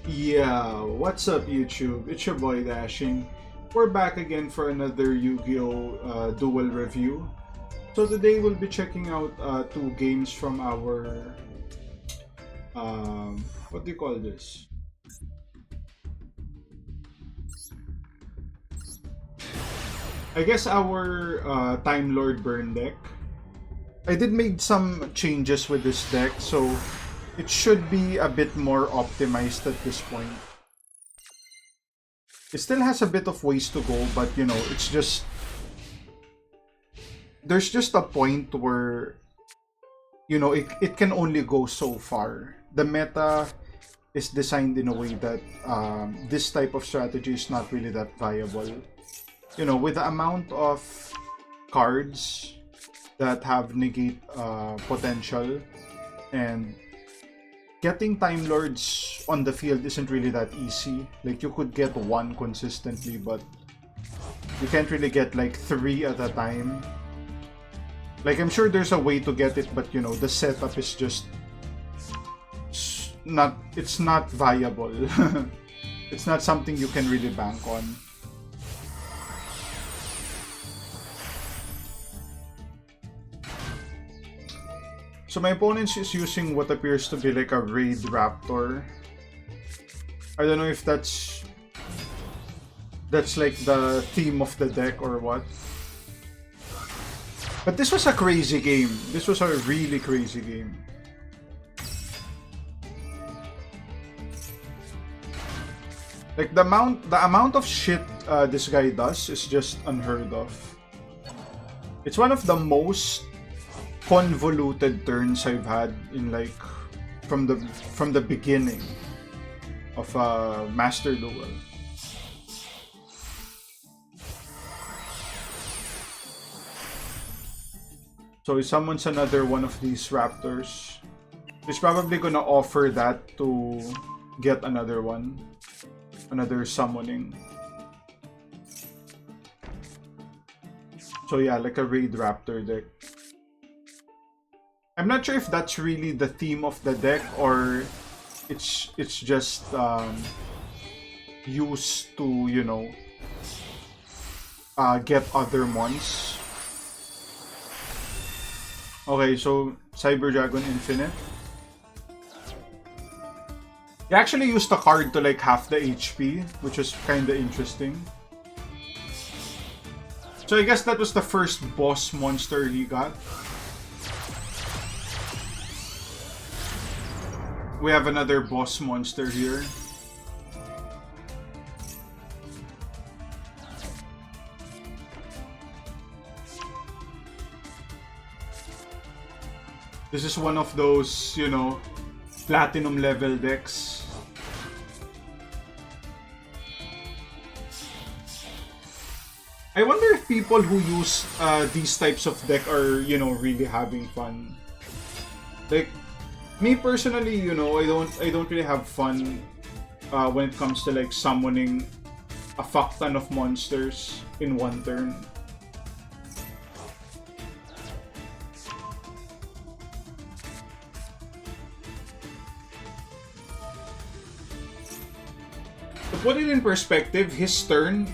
Yeah, what's up YouTube? It's your boy Dashing. We're back again for another Yu-Gi-Oh! Duel review. So today we'll be checking out two games from our what do you call this? I guess our Timelord Burn deck. I did make some changes with this deck, so it should be a bit more optimized at this point. It still has a bit of ways to go, but you know, it's just there's just a point where you know it can only go so far. The meta is designed in a way that this type of strategy is not really that viable. You know, with the amount of cards that have negate potential, and getting Time Lords on the field isn't really that easy. Like, you could get one consistently, but you can't really get like three at a time. Like, I'm sure there's a way to get it, but you know, the setup is just it's not viable. It's not something you can really bank on. So my opponent is using what appears to be like a RaidRaptor. I don't know if that's like the theme of the deck or what. But this was a crazy game. This was a really crazy game. Like, the amount of shit this guy does is just unheard of. It's one of the most convoluted turns I've had in like from the beginning of Master Duel. So if someone's another one of these raptors, he's probably gonna offer that to get another one, another summoning. So yeah, like a RaidRaptor deck. I'm not sure if that's really the theme of the deck, or it's just used to, you know, get other mons. Okay, so Cyber Dragon Infinite. He actually used a card to like half the HP, which was kinda interesting. So I guess that was the first boss monster he got. We have another boss monster here. This is one of those, you know, platinum level decks. I wonder if people who use these types of deck are, you know, really having fun. Like, me personally, you know, I don't really have fun when it comes to like summoning a fuck ton of monsters in one turn. To put it in perspective, his turn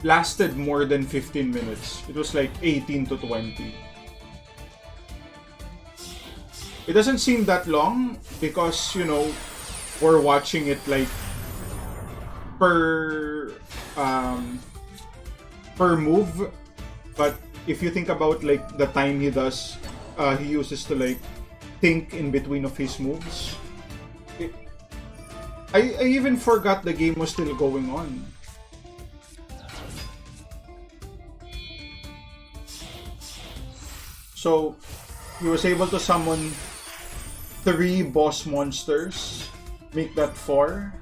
lasted more than 15 minutes. It was like 18 to 20. It doesn't seem that long because, you know, we're watching it like per move. But if you think about like the time he does, he uses to like think in between of his moves. I even forgot the game was still going on. So he was able to summon 3 boss monsters, make that 4.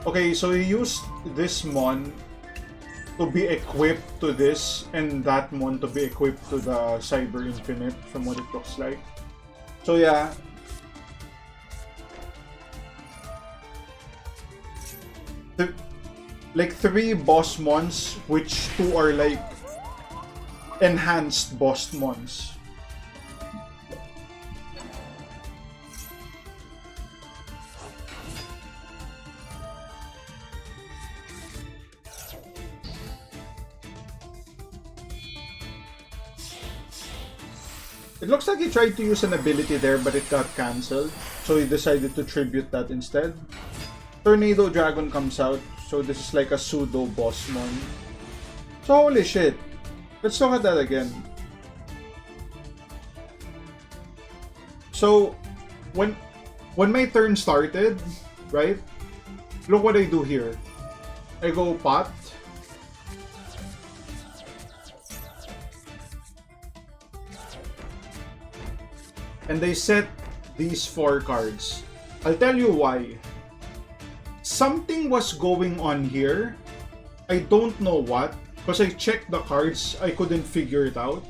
Okay, so he used this mon to be equipped to this, and that mon to be equipped to the Cyber Infinite, from what it looks like. So yeah. Like 3 boss mons, which 2 are like enhanced boss mons. It looks like he tried to use an ability there, but it got cancelled. So he decided to tribute that instead. Tornado Dragon comes out. So this is like a pseudo boss mon. So holy shit. Let's look at that again. So when my turn started, right? Look what I do here. I go pot. And they set these 4 cards. I'll tell you why. Something was going on here. I don't know what. Because I checked the cards, I couldn't figure it out.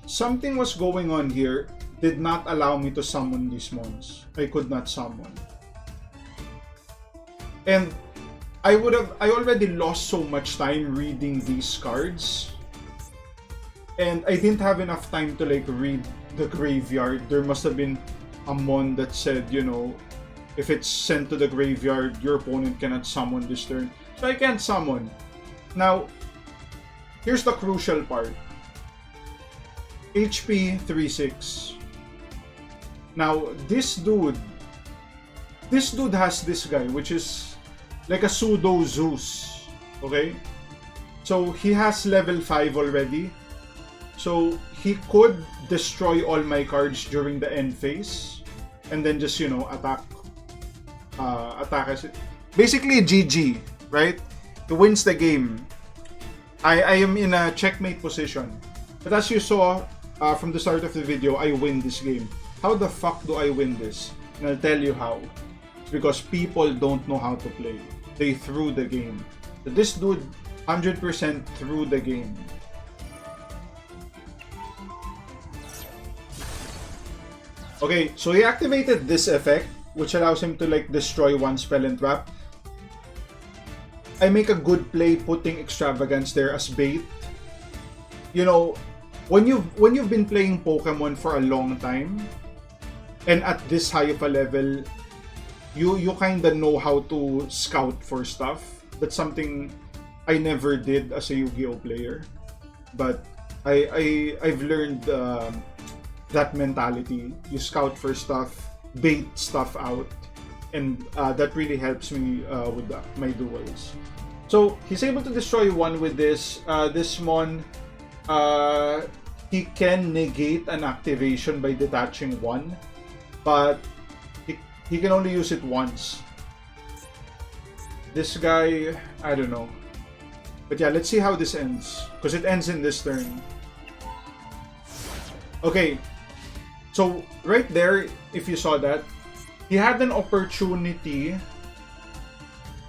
Something was going on here. Did not allow me to summon these mons. I could not summon. And I already lost so much time reading these cards. And I didn't have enough time to like read the graveyard. There must have been a mon that said, you know, if it's sent to the graveyard, your opponent cannot summon this turn. So I can't summon. Now, here's the crucial part. HP 3-6. Now, this dude has this guy, which is like a pseudo Zeus. Okay? So, he has level 5 already. So, he could destroy all my cards during the end phase. And then just, you know, attack as it. Basically, GG, right? He wins the game. I am in a checkmate position. But as you saw from the start of the video, I win this game. How the fuck do I win this? And I'll tell you how. It's because people don't know how to play. They threw the game. So this dude 100% threw the game. Okay, so he activated this effect, which allows him to like destroy one spell and trap. I make a good play putting Extravagance there as bait. You know, when you've been playing Pokemon for a long time, and at this high of a level, you kinda know how to scout for stuff. That's something I never did as a Yu-Gi-Oh player, but I've learned that mentality. You scout for stuff, bait stuff out, and that really helps me with my duels. So he's able to destroy one with this. This mon, he can negate an activation by detaching one, but he can only use it once. This guy, I don't know. But yeah, let's see how this ends, because it ends in this turn. Okay, so right there, if you saw that, he had an opportunity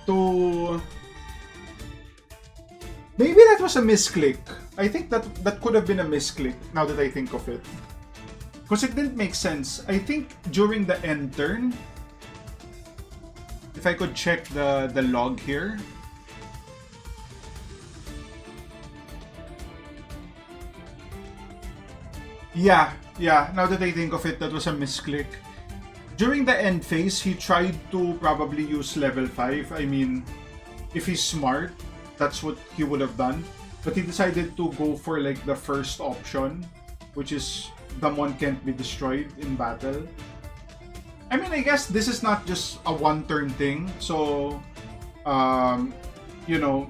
to... Maybe that was a misclick. I think that could have been a misclick, now that I think of it. Because it didn't make sense. I think during the end turn, if I could check the log here. Yeah, now that I think of it, that was a misclick. During the end phase, he tried to probably use level 5. I mean, if he's smart, that's what he would have done. But he decided to go for like the first option, which is the mon can't be destroyed in battle. I mean, I guess this is not just a one-turn thing. So, you know,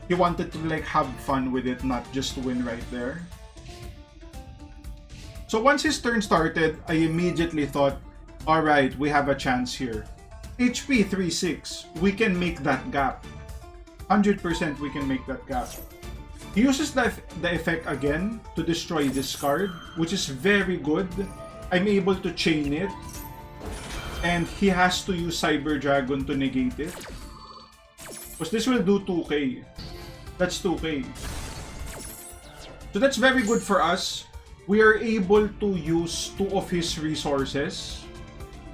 he wanted to like have fun with it, not just win right there. So once his turn started, I immediately thought, alright, we have a chance here. HP 3-6, we can make that gap. 100% we can make that gap. He uses the effect again to destroy this card, which is very good. I'm able to chain it. And he has to use Cyber Dragon to negate it. Because this will do 2k. That's 2k. So that's very good for us. We are able to use 2 of his resources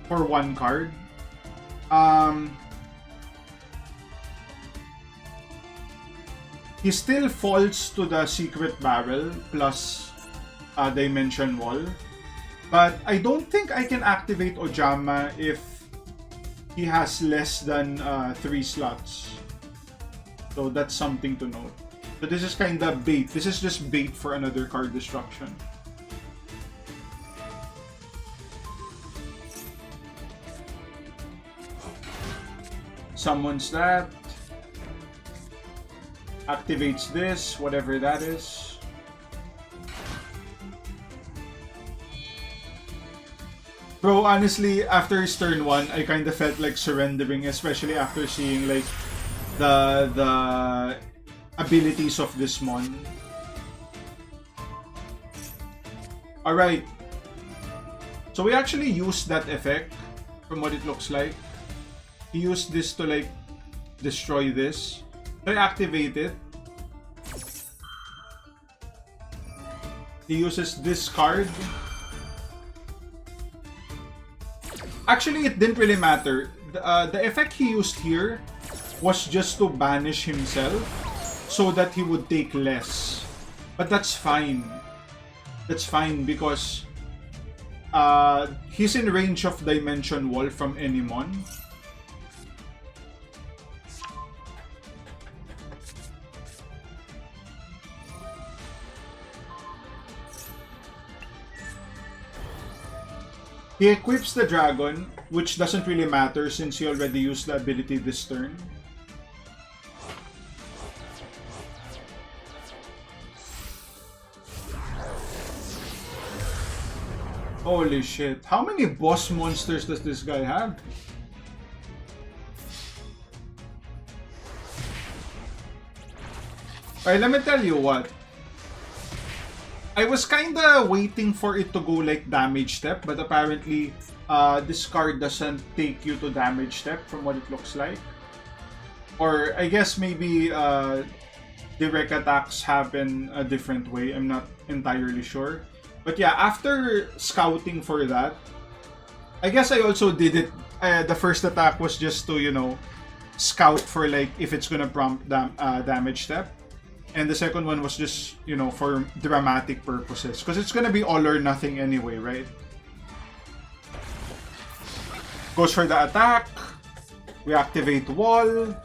for 1 card. He still falls to the secret barrel plus dimension wall. But I don't think I can activate Ojama if he has less than 3 slots. So that's something to note. So this is kinda bait. This is just bait for another card destruction. Summons that. Activates this, whatever that is. Bro, honestly, after his turn 1, I kind of felt like surrendering, especially after seeing like the abilities of this mon. Alright. So we actually used that effect from what it looks like. He used this to like destroy this. So I activate it. He uses this card. Actually, it didn't really matter. The effect he used here was just to banish himself so that he would take less. But that's fine. That's fine because he's in range of Dimension Wall from any mon. He equips the dragon, which doesn't really matter since he already used the ability this turn. Holy shit. How many boss monsters does this guy have? Alright, let me tell you what. I was kinda waiting for it to go like damage step, but apparently this card doesn't take you to damage step from what it looks like. Or I guess maybe direct attacks happen a different way. I'm not entirely sure. But yeah, after scouting for that, I guess I also did it. The first attack was just to, you know, scout for like if it's gonna prompt damage step. And the second one was just, you know, for dramatic purposes. Because it's gonna be all or nothing anyway, right? Goes for the attack. We activate wall.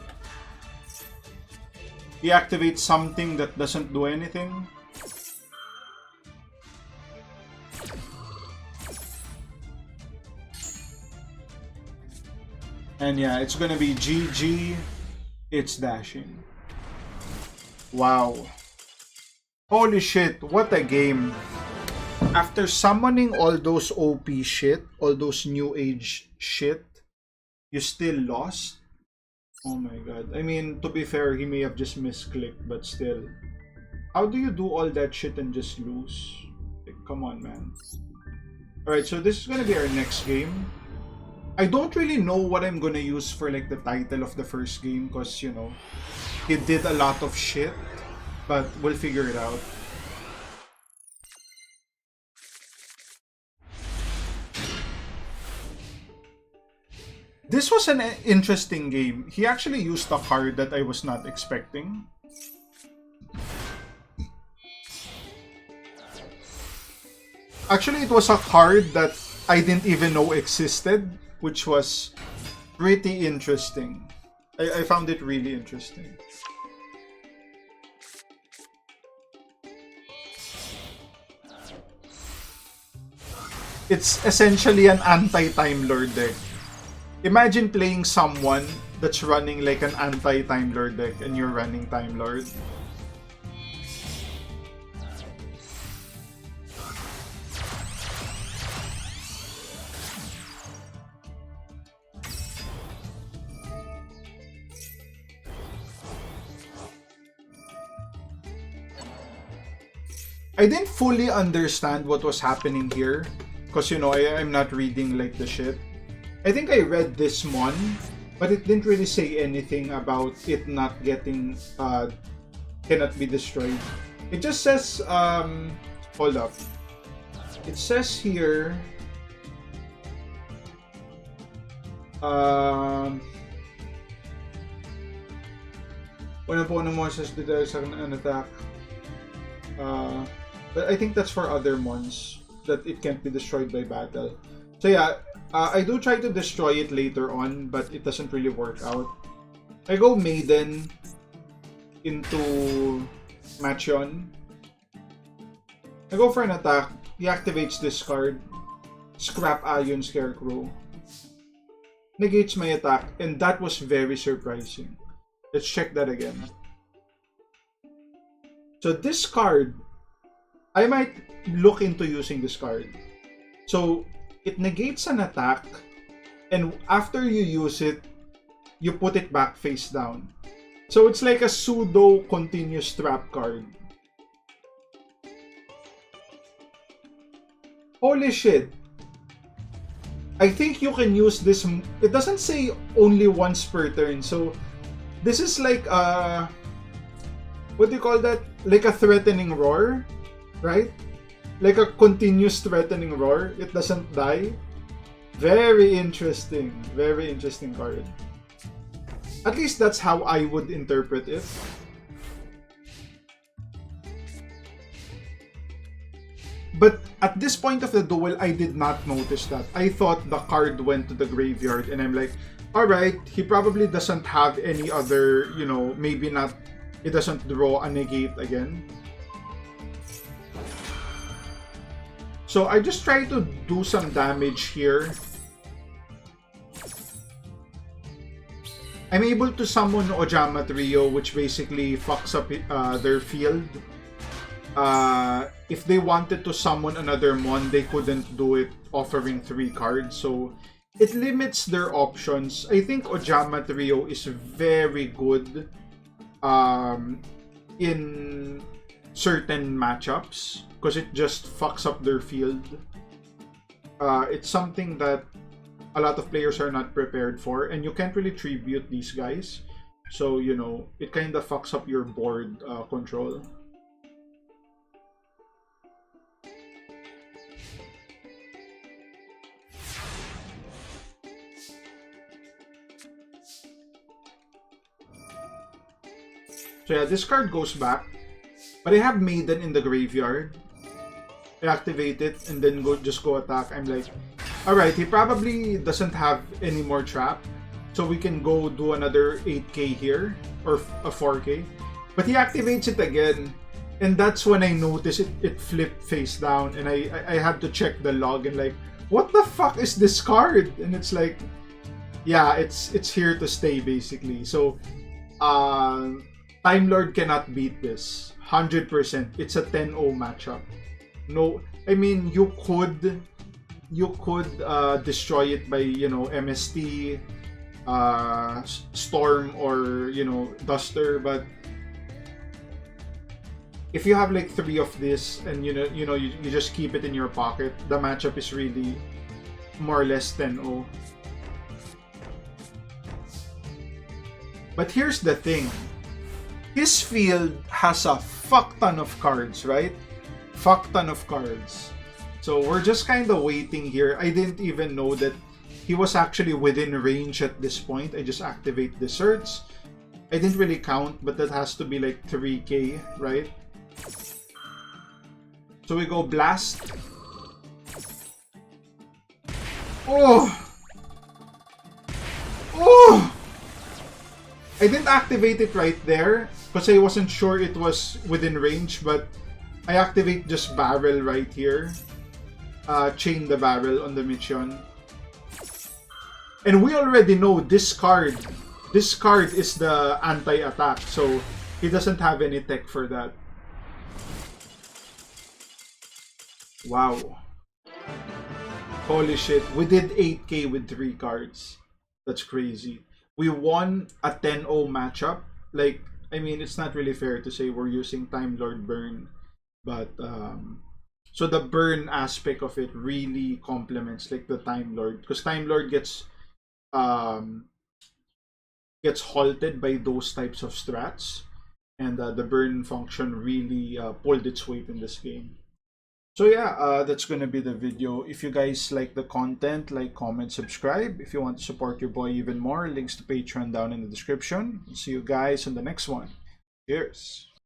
He activates something that doesn't do anything. And yeah, it's gonna be GG. It's dashing. Wow. Holy shit, what a game. After summoning all those OP shit, all those new age shit, you still lost? Oh my god. I mean, to be fair, he may have just misclicked, but still. How do you do all that shit and just lose? Like, come on, man. Alright, so this is gonna be our next game. I don't really know what I'm gonna use for like the title of the first game because, you know, he did a lot of shit, but we'll figure it out. This was an interesting game. He actually used a card that I was not expecting. Actually, it was a card that I didn't even know existed, which was pretty interesting. I found it really interesting. It's essentially an anti-Timelord deck. Imagine playing someone that's running like an anti-Timelord deck and you're running Timelord. I didn't fully understand what was happening here because, you know, I'm not reading like the shit. I think I read this mon, but it didn't really say anything about it not getting cannot be destroyed. It just says hold up. It says here when opponent monsters detects an attack. But I think that's for other mons that it can't be destroyed by battle. So yeah, I do try to destroy it later on, but it doesn't really work out. I go Maiden into Machion. I go for an attack. He activates this card. Scrap Ion Scarecrow. negates my attack, and that was very surprising. Let's check that again. So this card, I might look into using this card. So it negates an attack, and after you use it, you put it back face down. So it's like a pseudo continuous trap card. Holy shit. I think you can use this. It doesn't say only once per turn. So this is like what do you call that? Like a threatening roar, right? Like a continuous threatening roar. It doesn't die. Very interesting. Very interesting card. At least that's how I would interpret it. But at this point of the duel, I did not notice that. I thought the card went to the graveyard, and I'm like, alright, he probably doesn't have any other, you know, maybe not, he doesn't draw a negate again. So I just try to do some damage here. I'm able to summon Ojama Trio, which basically fucks up their field. If they wanted to summon another Mon, they couldn't do it offering 3 cards. So it limits their options. I think Ojama Trio is very good in certain matchups because it just fucks up their field. It's something that a lot of players are not prepared for, and you can't really tribute these guys. So, you know, it kind of fucks up your board control. So yeah, this card goes back. But I have Maiden in the graveyard. I activate it and then just go attack. I'm like, alright, he probably doesn't have any more trap. So we can go do another 8k here. Or a 4k. But he activates it again. And that's when I notice it flipped face down. And I had to check the log and like, what the fuck is this card? And it's like, yeah, it's here to stay basically. So, Timelord cannot beat this. 100%. It's a 10-0 matchup. No, I mean, you could destroy it by, you know, MST, Storm, or, you know, Duster, but if you have like 3 of this and you just keep it in your pocket, the matchup is really more or less 10-0. But here's the thing. His field has a fuck ton of cards, right? Fuck ton of cards. So we're just kind of waiting here. I didn't even know that he was actually within range at this point. I just activate the search. I didn't really count, but that has to be like 3k, right? So we go Blast. Oh! Oh! I didn't activate it right there because I wasn't sure it was within range, but I activate just Barrel right here. Chain the Barrel on the mission. And we already know this card is the anti-attack, so he doesn't have any tech for that. Wow. Holy shit, we did 8k with 3 cards. That's crazy. We won a 10-0 matchup. Like, I mean, it's not really fair to say we're using Timelord Burn, but so the burn aspect of it really complements like the Timelord, because Timelord gets halted by those types of strats, and the burn function really pulled its weight in this game. So yeah, that's gonna be the video. If you guys like the content, like, comment, subscribe. If you want to support your boy even more, links to Patreon down in the description. See you guys in the next one. Cheers!